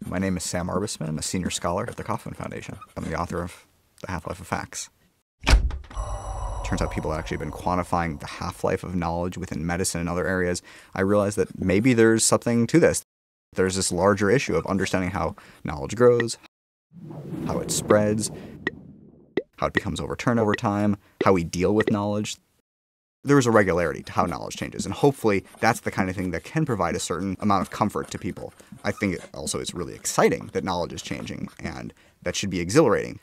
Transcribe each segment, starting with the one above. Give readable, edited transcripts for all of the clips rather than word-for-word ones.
My name is Sam Arbesman. I'm a senior scholar at the Kauffman Foundation. I'm the author of The Half-Life of Facts. Turns out people have actually been quantifying the half-life of knowledge within medicine and other areas. I realized that maybe there's something to this. There's this larger issue of understanding how knowledge grows, how it spreads, how it becomes overturned over time, how we deal with knowledge. There is a regularity to how knowledge changes, and hopefully that's the kind of thing that can provide a certain amount of comfort to people. I think it also is really exciting that knowledge is changing, and that should be exhilarating.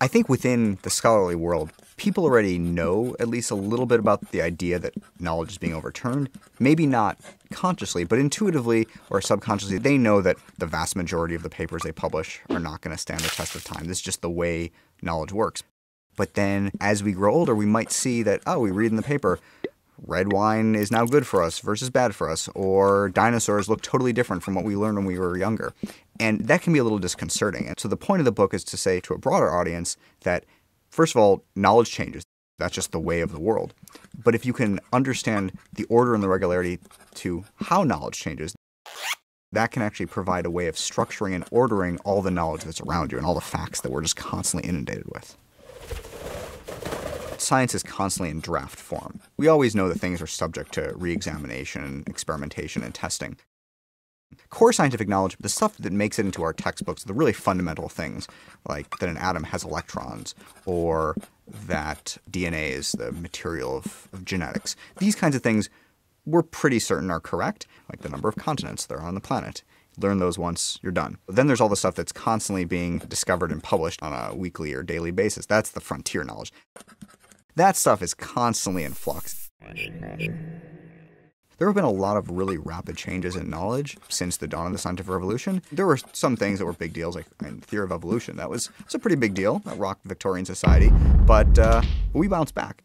I think within the scholarly world, people already know at least a little bit about the idea that knowledge is being overturned. Maybe not consciously, but intuitively or subconsciously, they know that the vast majority of the papers they publish are not going to stand the test of time. This is just the way knowledge works. But then as we grow older, we might see that, oh, we read in the paper, red wine is now good for us versus bad for us, or dinosaurs look totally different from what we learned when we were younger. And that can be a little disconcerting. And so the point of the book is to say to a broader audience that, first of all, knowledge changes. That's just the way of the world. But if you can understand the order and the regularity to how knowledge changes, that can actually provide a way of structuring and ordering all the knowledge that's around you and all the facts that we're just constantly inundated with. Science is constantly in draft form. We always know that things are subject to re-examination and experimentation and testing. Core scientific knowledge, the stuff that makes it into our textbooks, the really fundamental things, like that an atom has electrons, or that DNA is the material of genetics. These kinds of things we're pretty certain are correct, like the number of continents that are on the planet. Learn those once, you're done. But then there's all the stuff that's constantly being discovered and published on a weekly or daily basis. That's the frontier knowledge. That stuff is constantly in flux. There have been a lot of really rapid changes in knowledge since the dawn of the scientific revolution. There were some things that were big deals, like the theory of evolution. That was a pretty big deal. That rocked Victorian society. But we bounced back.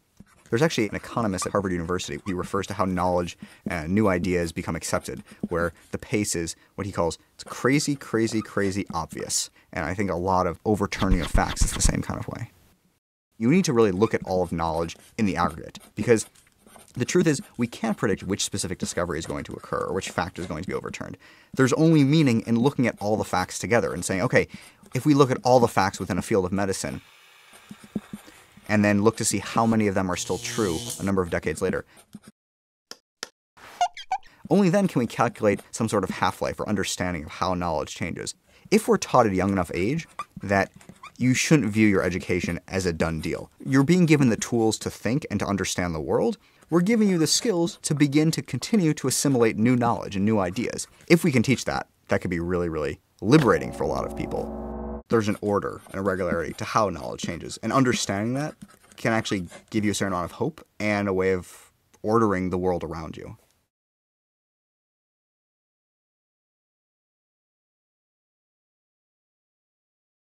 There's actually an economist at Harvard University. He refers to how knowledge and new ideas become accepted, where the pace is what he calls it's crazy, crazy, crazy obvious. And I think a lot of overturning of facts is the same kind of way. You need to really look at all of knowledge in the aggregate, because the truth is we can't predict which specific discovery is going to occur or which fact is going to be overturned. There's only meaning in looking at all the facts together and saying, okay, if we look at all the facts within a field of medicine and then look to see how many of them are still true a number of decades later, only then can we calculate some sort of half-life or understanding of how knowledge changes. If we're taught at a young enough age that you shouldn't view your education as a done deal. You're being given the tools to think and to understand the world. We're giving you the skills to begin to continue to assimilate new knowledge and new ideas. If we can teach that, that could be really, really liberating for a lot of people. There's an order and a regularity to how knowledge changes. And understanding that can actually give you a certain amount of hope and a way of ordering the world around you.